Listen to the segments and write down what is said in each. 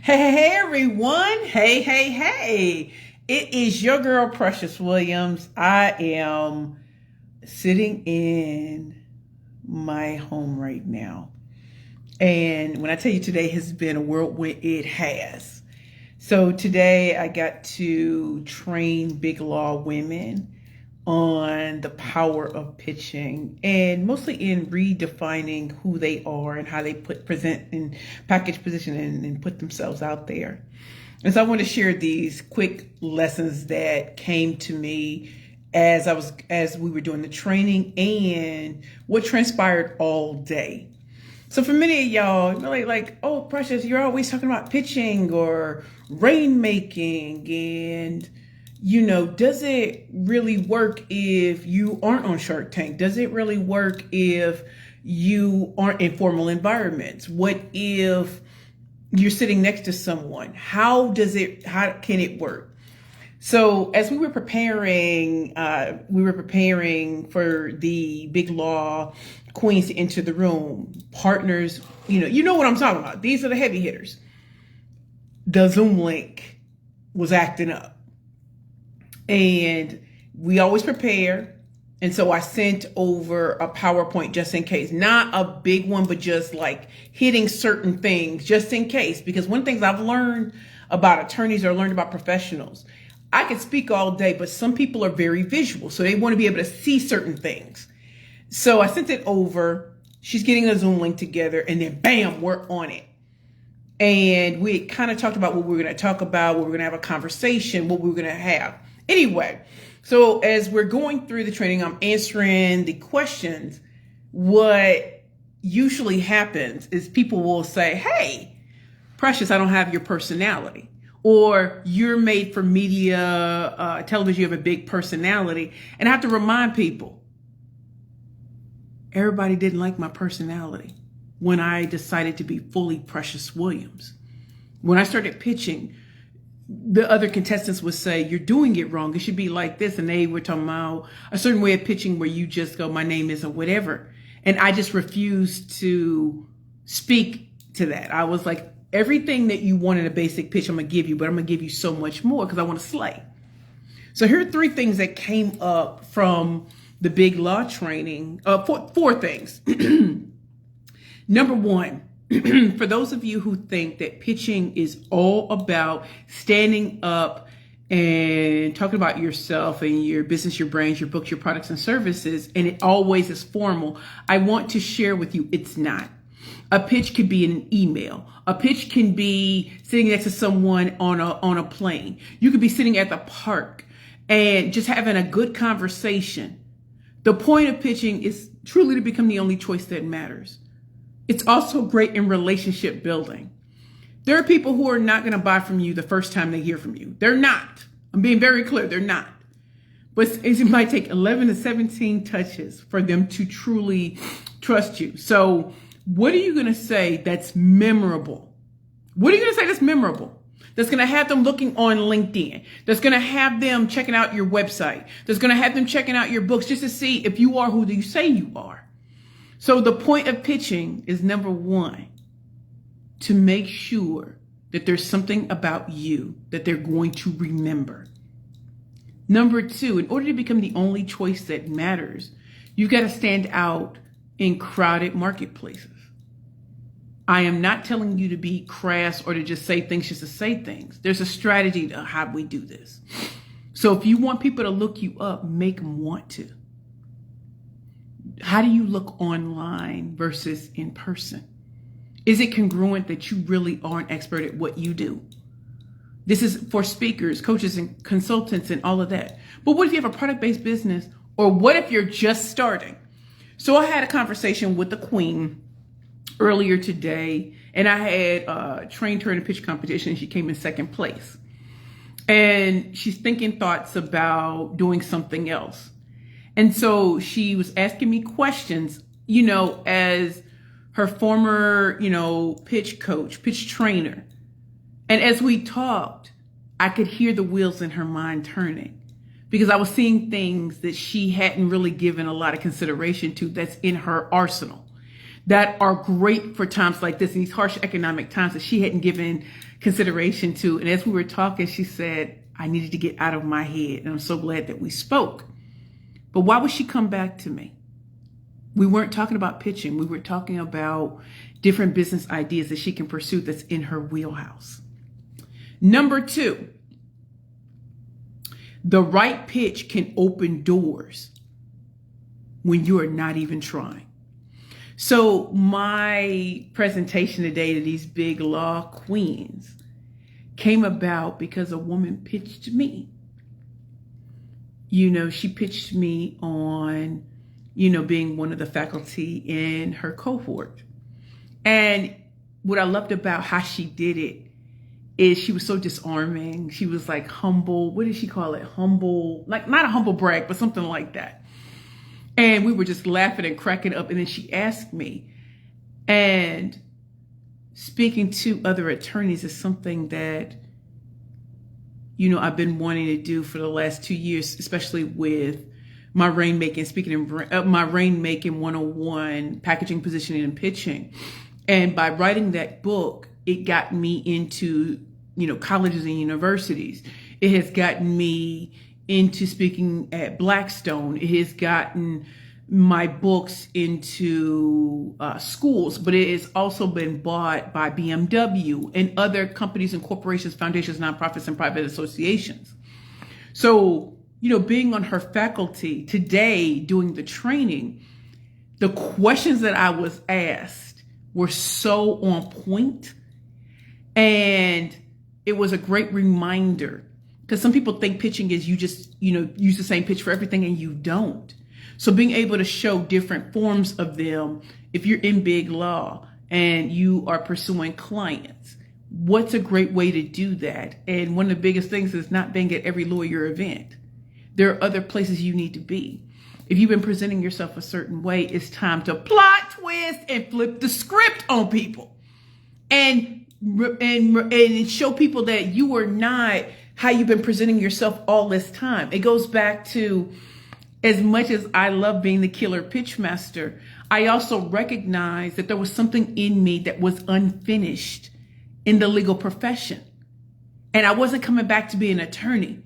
Hey, everyone. Hey. It is your girl, Precious Williams. I am sitting in my home right now. And when I tell you today has been a whirlwind, it has. So today I got to train BIGLaw women on the power of pitching, and mostly in redefining who they are and how they present and package, position, and put themselves out there. And so I want to share these quick lessons that came to me as we were doing the training and what transpired all day. So for many of y'all, like, oh, Precious, you're always talking about pitching or rainmaking, and does it really work if you aren't on Shark Tank? Does it really work if you aren't in formal environments? What if you're sitting next to someone? How can it work? So as we were preparing for the BIGLaw queens to enter the room, partners, you know what I'm talking about. These are the heavy hitters. The Zoom link was acting up. And we always prepare. And so I sent over a PowerPoint just in case. Not a big one, but just like hitting certain things just in case. Because one thing I've learned about attorneys or learned about professionals, I can speak all day, but some people are very visual. So they want to be able to see certain things. So I sent it over. She's getting a Zoom link together, and then bam, we're on it. And we kind of talked about what we were going to talk about, what we were going to have a conversation, what we were going to have. Anyway, so as we're going through the training, I'm answering the questions. What usually happens is people will say, hey, Precious, I don't have your personality. Or you're made for media, television, you have a big personality. And I have to remind people, everybody didn't like my personality when I decided to be fully Precious Williams. When I started pitching, the other contestants would say, you're doing it wrong. It should be like this. And they were talking about a certain way of pitching where you just go, my name isn't whatever. And I just refused to speak to that. I was like, everything that you want in a basic pitch, I'm going to give you, but I'm going to give you so much more because I want to slay. So here are three things that came up from the BIGLaw training. Four things. Number one, for those of you who think that pitching is all about standing up and talking about yourself and your business, your brands, your books, your products and services, and it always is formal, I want to share with you it's not. A pitch could be an email. A pitch can be sitting next to someone on a plane. You could be sitting at the park and just having a good conversation. The point of pitching is truly to become the only choice that matters. It's also great in relationship building. There are people who are not going to buy from you the first time they hear from you. They're not. I'm being very clear. They're not. But it might take 11 to 17 touches for them to truly trust you. So what are you going to say that's memorable? What are you going to say that's memorable? That's going to have them looking on LinkedIn. That's going to have them checking out your website. That's going to have them checking out your books just to see if you are who you say you are. So the point of pitching is, number one, to make sure that there's something about you that they're going to remember. Number two, in order to become the only choice that matters, you've got to stand out in crowded marketplaces. I am not telling you to be crass or to just say things just to say things. There's a strategy to how we do this. So if you want people to look you up, make them want to. How do you look online versus in person? Is it congruent that you really are an expert at what you do? This is for speakers, coaches, and consultants and all of that. But what if you have a product-based business? Or what if you're just starting? So I had a conversation with the queen earlier today, and I had trained her in a pitch competition. She came in second place. And she's thinking thoughts about doing something else. And so she was asking me questions, as her former, pitch coach, pitch trainer. And as we talked, I could hear the wheels in her mind turning because I was seeing things that she hadn't really given a lot of consideration to that's in her arsenal. that are great for times like this, in these harsh economic times that she hadn't given consideration to. And as we were talking, she said, I needed to get out of my head. And I'm so glad that we spoke. But why would she come back to me? We weren't talking about pitching. We were talking about different business ideas that she can pursue that's in her wheelhouse. Number 2, the right pitch can open doors when you are not even trying. So my presentation today to these BIGLaw queens came about because a woman pitched me. She pitched me on, being one of the faculty in her cohort. And what I loved about how she did it is she was so disarming. She was like humble. What did she call it? Humble, like not a humble brag, but something like that. And we were just laughing and cracking up. And then she asked me, and speaking to other attorneys is something that, I've been wanting to do for the last 2 years, especially with my rainmaking, my rainmaking 101, packaging, positioning, and pitching. And by writing that book, it got me into, colleges and universities. It has gotten me into speaking at Blackstone. It has gotten my books into schools, but it has also been bought by BMW and other companies and corporations, foundations, nonprofits, and private associations. So, being on her faculty today, doing the training, the questions that I was asked were so on point. And it was a great reminder, because some people think pitching is you just, use the same pitch for everything, and you don't. So being able to show different forms of them, if you're in BIGLaw and you are pursuing clients, what's a great way to do that? And one of the biggest things is not being at every lawyer event. There are other places you need to be. If you've been presenting yourself a certain way, it's time to plot, twist, and flip the script on people. And show people that you are not how you've been presenting yourself all this time. It goes back to, as much as I love being the killer pitch master, I also recognize that there was something in me that was unfinished in the legal profession. And I wasn't coming back to be an attorney.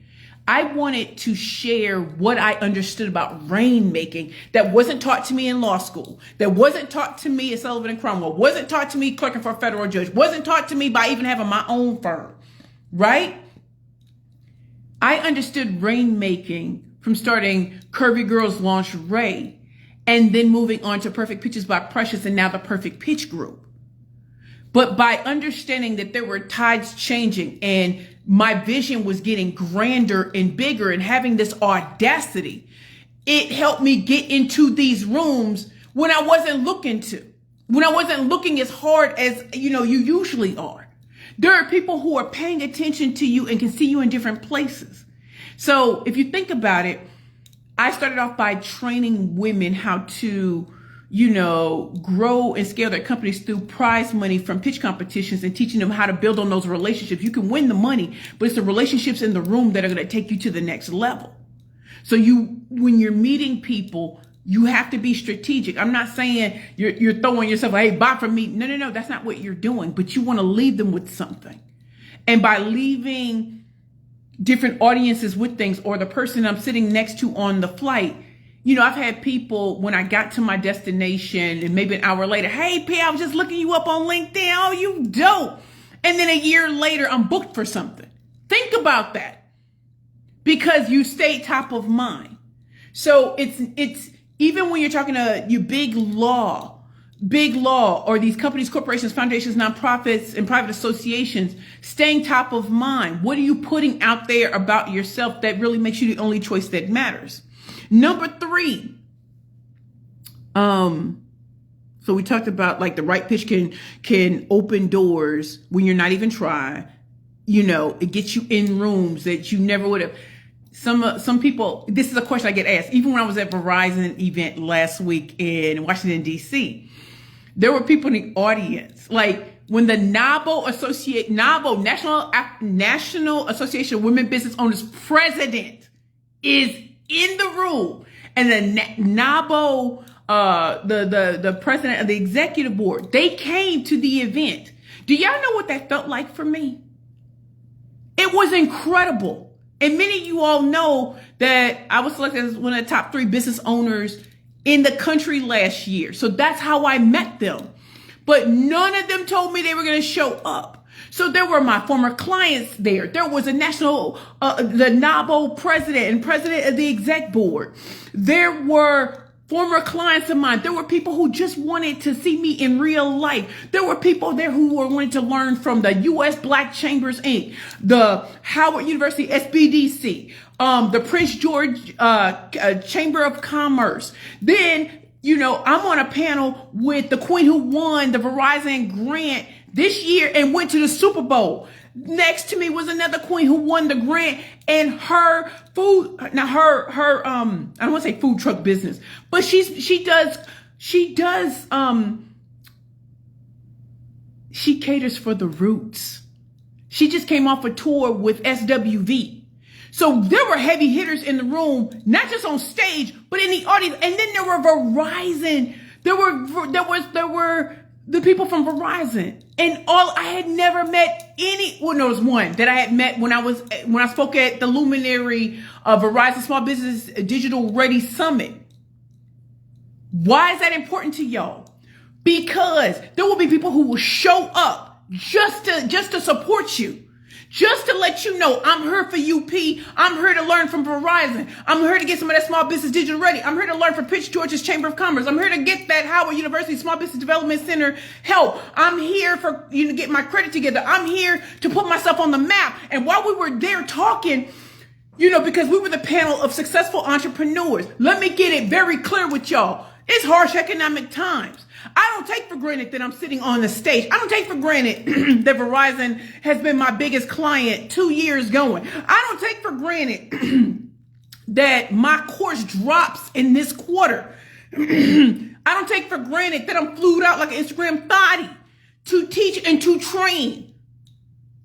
I wanted to share what I understood about rainmaking that wasn't taught to me in law school, that wasn't taught to me at Sullivan and Cromwell, wasn't taught to me clerking for a federal judge, wasn't taught to me by even having my own firm, right? I understood rainmaking from starting Curvy Girls Lingerie and then moving on to Perfect Pitches by Precious and now the Perfect Pitch Group. But by understanding that there were tides changing and my vision was getting grander and bigger and having this audacity, it helped me get into these rooms when I wasn't looking as hard as, you usually are. There are people who are paying attention to you and can see you in different places. So if you think about it, I started off by training women how to, grow and scale their companies through prize money from pitch competitions and teaching them how to build on those relationships. You can win the money, but it's the relationships in the room that are going to take you to the next level. So when you're meeting people, you have to be strategic. I'm not saying you're throwing yourself, hey, buy from me. No, that's not what you're doing, but you want to leave them with something. And by leaving different audiences with things, or the person I'm sitting next to on the flight, I've had people, when I got to my destination and maybe an hour later, hey, P, I was just looking you up on LinkedIn. Oh, you dope. And then a year later, I'm booked for something. Think about that, because you stayed top of mind. So it's even when you're talking to you BIGLaw, or these companies, corporations, foundations, nonprofits, and private associations, staying top of mind. What are you putting out there about yourself that really makes you the only choice that matters? Number 3. So we talked about like the right pitch can open doors when you're not even trying. It gets you in rooms that you never would have. Some people, this is a question I get asked, even when I was at Verizon event last week in Washington, D.C., there were people in the audience, like when the National Association of Women Business Owners president is in the room, and the NABO the president of the executive board. They came to the event. Do y'all know what that felt like for me? It was incredible. And many of you all know that I was selected as one of the top 3 business owners in the country last year. So that's how I met them. But none of them told me they were going to show up. So there were my former clients there. There was a national, the NABO president and president of the exec board. There were former clients of mine. There were people who just wanted to see me in real life. There were people there who were wanting to learn from the U.S. Black Chambers Inc., the Howard University SBDC, the Prince George Chamber of Commerce. Then, you know, I'm on a panel with the queen who won the Verizon grant this year and went to the Super Bowl. Next to me was another queen who won the grant, and her food, now her I don't want to say food truck business, but she caters for the roots. She just came off a tour with SWV. So there were heavy hitters in the room, not just on stage, but in the audience. And then there were Verizon. There were the people from Verizon, and I had never met any. Well, no, there was one that I had met when I spoke at the Luminary Verizon Small Business Digital Ready Summit. Why is that important to y'all? Because there will be people who will show up just to support you. Just to let you know, I'm here for UP. I'm here to learn from Verizon. I'm here to get some of that small business digital ready. I'm here to learn from Prince George's Chamber of Commerce. I'm here to get that Howard University Small Business Development Center help. I'm here for you to get my credit together. I'm here to put myself on the map. And while we were there talking, you know, because we were the panel of successful entrepreneurs, let me get it very clear with y'all. It's harsh economic times. I don't take for granted that I'm sitting on the stage. I don't take for granted that Verizon has been my biggest client 2 years going. I don't take for granted that my course drops in this quarter. I don't take for granted that I'm flued out like an Instagram thotty to teach and to train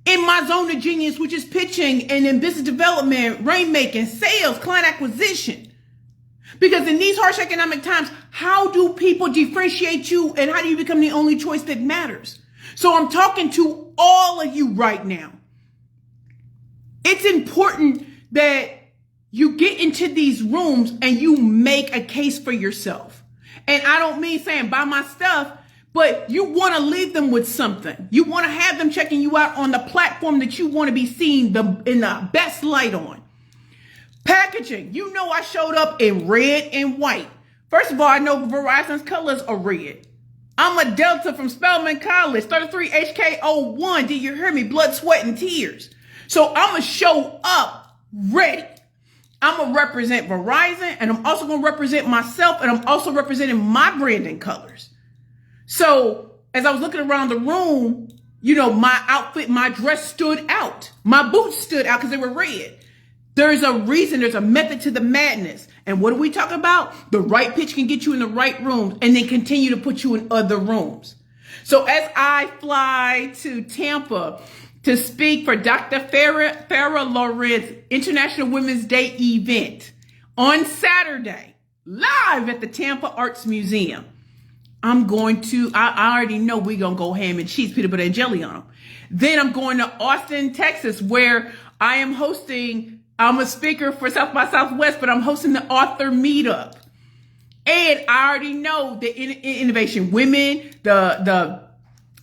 in my zone of genius, which is pitching and in business development, rainmaking, sales, client acquisition. Because in these harsh economic times, how do people differentiate you and how do you become the only choice that matters? So I'm talking to all of you right now. It's important that you get into these rooms and you make a case for yourself. And I don't mean saying buy my stuff, but you want to leave them with something. You want to have them checking you out on the platform that you want to be seen in the best light on. Packaging. You know I showed up in red and white. First of all, I know Verizon's colors are red. I'm a Delta from Spelman College, 33 HK01. Do you hear me? Blood, sweat, and tears. So I'm going to show up ready. I'm going to represent Verizon, and I'm also going to represent myself, and I'm also representing my branding colors. So as I was looking around the room, you know, my outfit, my dress stood out. My boots stood out because they were red. There's a reason, there's a method to the madness. And what do we talk about? The right pitch can get you in the right rooms and then continue to put you in other rooms. So as I fly to Tampa to speak for Dr. Farah Lawrence International Women's Day event on Saturday, live at the Tampa Arts Museum, I already know we're going to go ham and cheese, peanut butter and jelly on them. Then I'm going to Austin, Texas, where I'm a speaker for South by Southwest, but I'm hosting the author meetup. And I already know the Innovation Women, the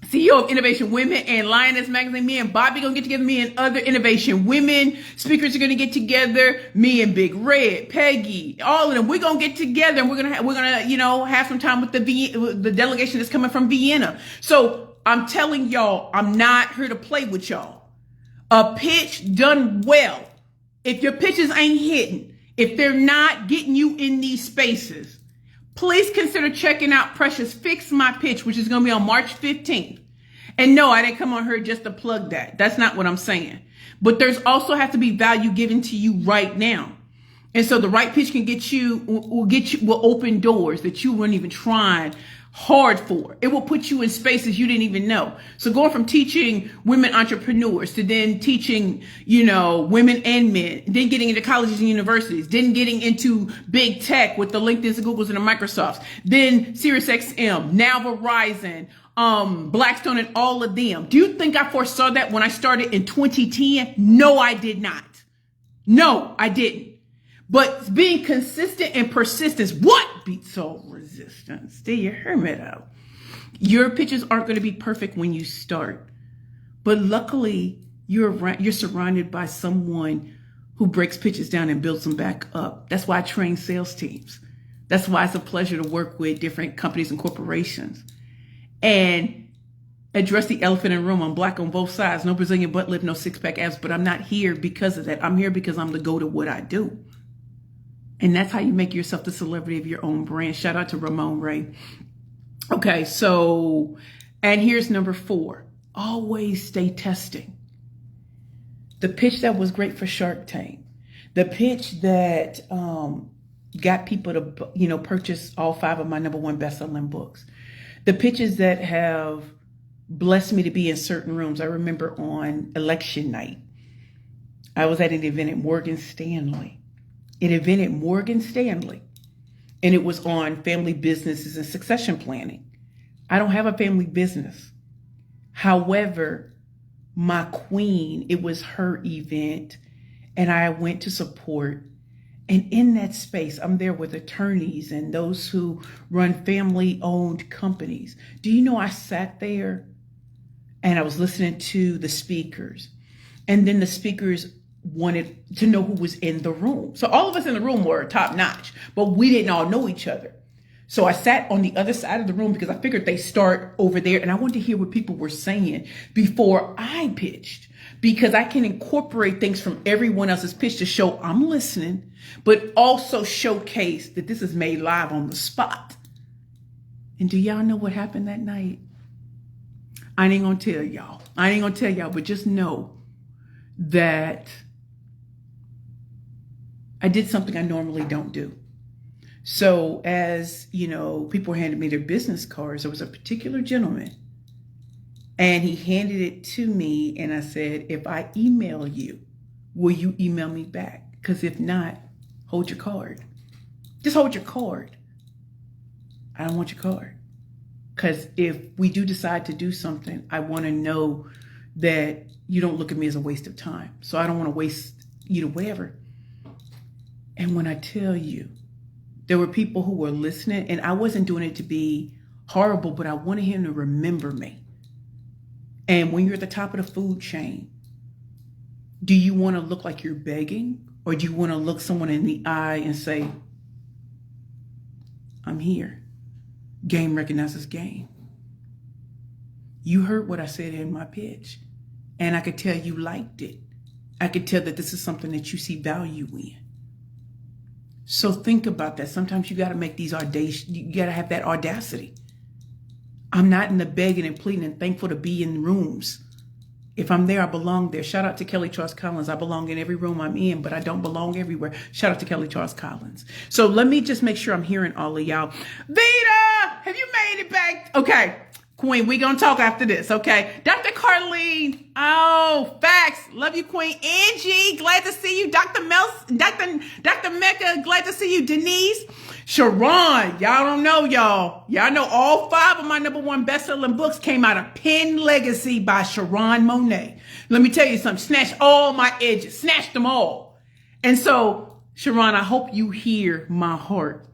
CEO of Innovation Women and Lioness Magazine, me and Bobby gonna get together, me and other Innovation Women speakers are gonna get together, me and Big Red, Peggy, all of them. We're gonna get together and we're gonna have some time with the delegation that's coming from Vienna. So I'm telling y'all, I'm not here to play with y'all. A pitch done well. If your pitches ain't hitting, if they're not getting you in these spaces, please consider checking out Precious Fix My Pitch, which is going to be on March 15th. And no, I didn't come on here just to plug that. That's not what I'm saying. But there's also have to be value given to you right now. And so the right pitch can will open doors that you weren't even trying hard for. It will put you in spaces you didn't even know. So going from teaching women entrepreneurs to then teaching, women and men, then getting into colleges and universities, then getting into big tech with the LinkedIn's, the Googles, and the Microsofts, then SiriusXM, now Verizon, Blackstone, and all of them. Do you think I foresaw that when I started in 2010? No, I did not. No, I didn't. But being consistent and persistence, what beats all resistance? Do you hear me though? Your pitches aren't going to be perfect when you start. But luckily, you're surrounded by someone who breaks pitches down and builds them back up. That's why I train sales teams. That's why it's a pleasure to work with different companies and corporations and address the elephant in the room. I'm black on both sides. No Brazilian butt lift, no six-pack abs, but I'm not here because of that. I'm here because I'm the go to what I do. And that's how you make yourself the celebrity of your own brand. Shout out to Ramon Ray. Okay, so, and here's number 4. Always stay testing. The pitch that was great for Shark Tank. The pitch that got people to, purchase all 5 of my #1 best-selling books. The pitches that have blessed me to be in certain rooms. I remember on election night, I was at an event at Morgan Stanley. And it was on family businesses and succession planning. I don't have a family business. However, my queen, it was her event, and I went to support. And in that space, I'm there with attorneys and those who run family-owned companies. Do you know I sat there and I was listening to the speakers, and then the speakers wanted to know who was in the room. So all of us in the room were top notch, but we didn't all know each other. So I sat on the other side of the room because I figured they start over there, and I wanted to hear what people were saying before I pitched, because I can incorporate things from everyone else's pitch to show I'm listening, but also showcase that this is made live on the spot. And do y'all know what happened that night? I ain't gonna tell y'all, but just know that I did something I normally don't do. So as, people handed me their business cards, there was a particular gentleman, and he handed it to me, and I said, if I email you, will you email me back? Because if not, hold your card. Just hold your card. I don't want your card. Because if we do decide to do something, I want to know that you don't look at me as a waste of time. So I don't want to waste you to whatever. And when I tell you, there were people who were listening, and I wasn't doing it to be horrible, but I wanted him to remember me. And when you're at the top of the food chain, do you want to look like you're begging, or do you want to look someone in the eye and say, I'm here. Game recognizes game. You heard what I said in my pitch, and I could tell you liked it. I could tell that this is something that you see value in. So think about that. Sometimes you got to make these audacious, you got to have that audacity. I'm not in the begging and pleading and thankful to be in rooms. If I'm there, I belong there. Shout out to Kelly Charles Collins. I belong in every room I'm in, but I don't belong everywhere. Shout out to Kelly Charles Collins. So let me just make sure I'm hearing all of y'all. Vita, have you made it back? Okay. Queen, we gonna talk after this, okay? Dr. Carlene, oh, facts. Love you, Queen. Angie, glad to see you. Dr. Mecca, glad to see you. Denise, Sharon, y'all don't know, y'all. Y'all know all 5 of my #1 best-selling books came out of Pen Legacy by Sharon Monet. Let me tell you something. Snatched all my edges. Snatched them all. And so, Sharon, I hope you hear my heart.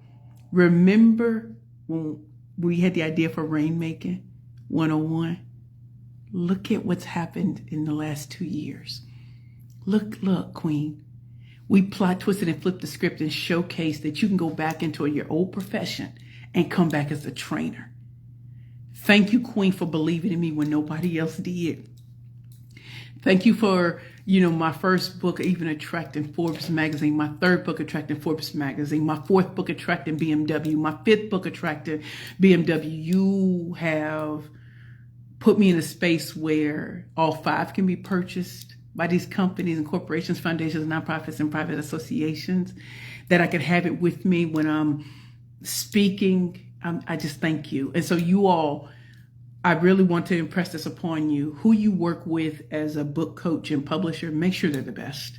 Remember when we had the idea for Rainmaking 101? Look at what's happened in the last 2 years. Look, Queen. We plot, twisted, and flipped the script and showcased that you can go back into your old profession and come back as a trainer. Thank you, Queen, for believing in me when nobody else did. Thank you for, my first book even attracting Forbes magazine, my 3rd book attracting Forbes magazine, my 4th book attracting BMW, my 5th book attracting BMW. You have put me in a space where all 5 can be purchased by these companies and corporations, foundations, nonprofits, and private associations, that I could have it with me when I'm speaking I just thank you. And so you all, I really want to impress this upon you. Who you work with as a book coach and publisher, make sure they're the best.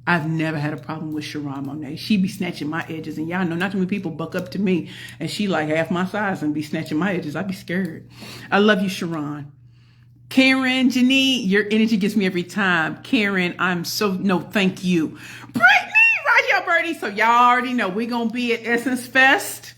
I've never had a problem with Sharon Monet. She be snatching my edges. And y'all know not too many people buck up to me and she like half my size and be snatching my edges. I'd be scared. I love you, Sharon. Karen, Janine, your energy gets me every time. Karen, thank you. Brittany, right here, Birdie. So y'all already know we're going to be at Essence Fest.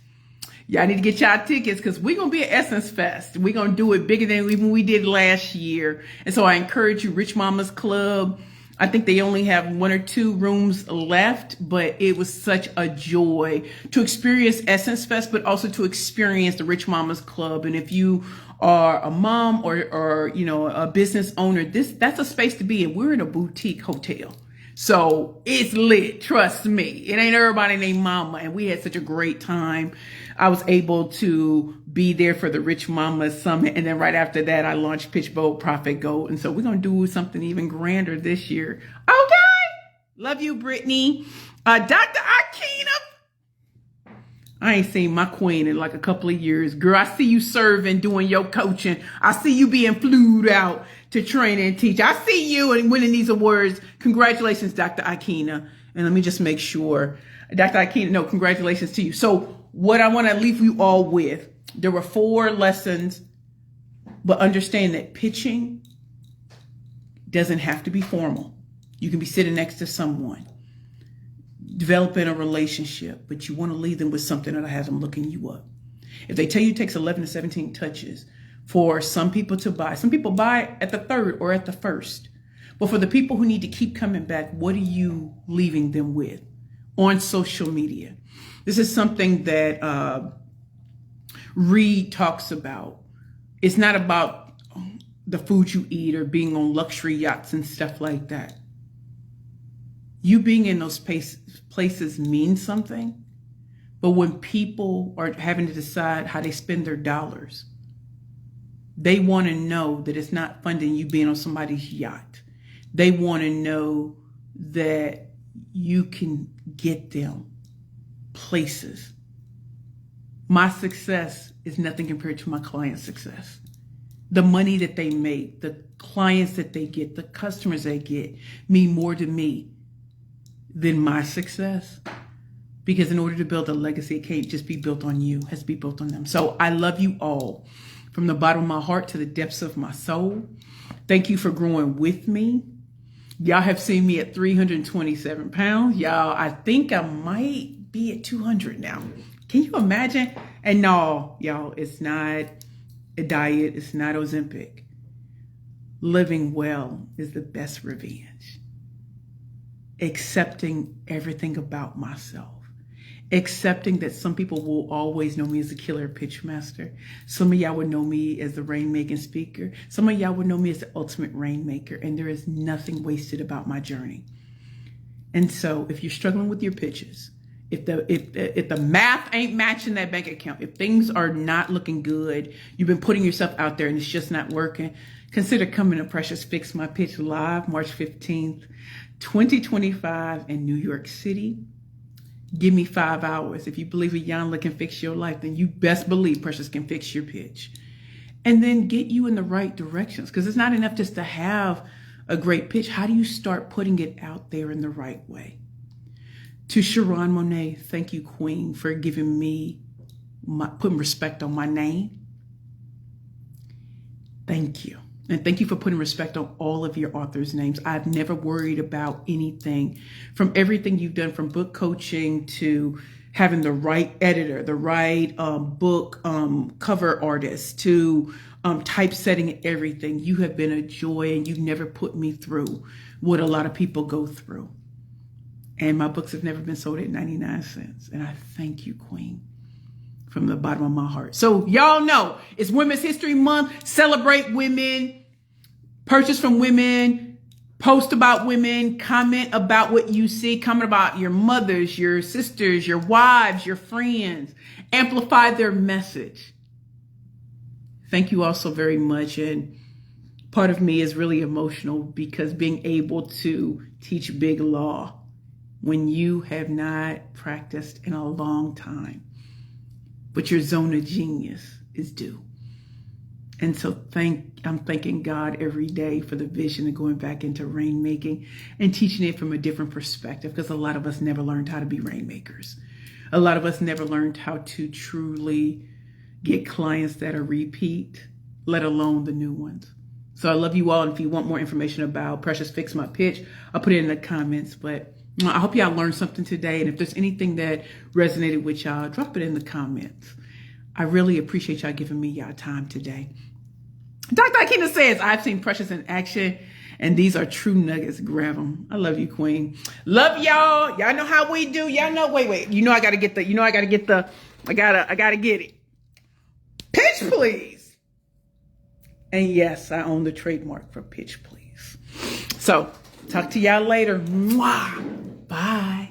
Y'all need to get y'all tickets because we're going to be at Essence Fest. We're going to do it bigger than even we did last year. And so I encourage you, Rich Mamas Club. I think they only have 1 or 2 rooms left, but it was such a joy to experience Essence Fest, but also to experience the Rich Mamas Club. And if you are a mom or you know, a business owner, that's a space to be in. We're in a boutique hotel. So it's lit. Trust me. It ain't everybody named mama. And we had such a great time. I was able to be there for the Rich Mama Summit. And then right after that, I launched Pitch Bold, Profit Gold. And so we're going to do something even grander this year. Okay. Love you, Brittany. Dr. Akina. I ain't seen my queen in like a couple of years. Girl, I see you serving, doing your coaching. I see you being flued out to train and teach. I see you and winning these awards. Congratulations, Dr. Akina. And let me just make sure. Dr. Akina, no, congratulations to you. So what I want to leave you all with, there were 4 lessons, but understand that pitching doesn't have to be formal. You can be sitting next to someone, developing a relationship, but you want to leave them with something that has them looking you up. If they tell you it takes 11 to 17 touches for some people to buy, some people buy at the 3rd or at the 1st. But for the people who need to keep coming back, what are you leaving them with on social media? This is something that Reed talks about. It's not about the food you eat or being on luxury yachts and stuff like that. You being in those places means something, but when people are having to decide how they spend their dollars, they want to know that it's not funding you being on somebody's yacht. They want to know that you can get them places. My success is nothing compared to my client's success. The money that they make, the clients that they get, the customers they get mean more to me than my success. Because in order to build a legacy, it can't just be built on you, it has to be built on them. So I love you all from the bottom of my heart to the depths of my soul. Thank you for growing with me. Y'all have seen me at 327 pounds. Y'all, I think I might be at 200 now. Can you imagine? And no, y'all, it's not a diet. It's not Ozempic. Living well is the best revenge. Accepting everything about myself. Accepting that some people will always know me as a killer pitch master. Some of y'all would know me as the rainmaking speaker. Some of y'all would know me as the ultimate rainmaker. And there is nothing wasted about my journey. And so if you're struggling with your pitches, if the math ain't matching that bank account, if things are not looking good, you've been putting yourself out there and it's just not working, consider coming to Precious Fix My Pitch Live, March 15th, 2025 in New York City. Give me 5 hours. If you believe Iyanla can fix your life, then you best believe Precious can fix your pitch. And then get you in the right directions. Because it's not enough just to have a great pitch. How do you start putting it out there in the right way? To Sharon Monet, thank you, Queen, for giving me, putting respect on my name. Thank you. And thank you for putting respect on all of your authors' names. I've never worried about anything. From everything you've done, from book coaching to having the right editor, the right book cover artist, to typesetting and everything. You have been a joy, and you've never put me through what a lot of people go through. And my books have never been sold at 99 cents. And I thank you, Queen, from the bottom of my heart. So y'all know it's Women's History Month. Celebrate women, purchase from women, post about women, comment about what you see, comment about your mothers, your sisters, your wives, your friends, amplify their message. Thank you all so very much. And part of me is really emotional because being able to teach BIGLaw when you have not practiced in a long time, but your zone of genius is due. And so I'm thanking God every day for the vision of going back into rainmaking and teaching it from a different perspective, because a lot of us never learned how to be rainmakers. A lot of us never learned how to truly get clients that are repeat, let alone the new ones. So I love you all. And if you want more information about Precious Fix My Pitch, I'll put it in the comments. But I hope y'all learned something today. And if there's anything that resonated with y'all, drop it in the comments. I really appreciate y'all giving me y'all time today. Dr. Akina says, I've seen Precious in action, and these are true nuggets. Grab them. I love you, Queen. Love y'all. Y'all know how we do. Y'all know, wait. I gotta get it. Pitch, please. And yes, I own the trademark for Pitch, please. So, talk to y'all later. Mwah. Bye.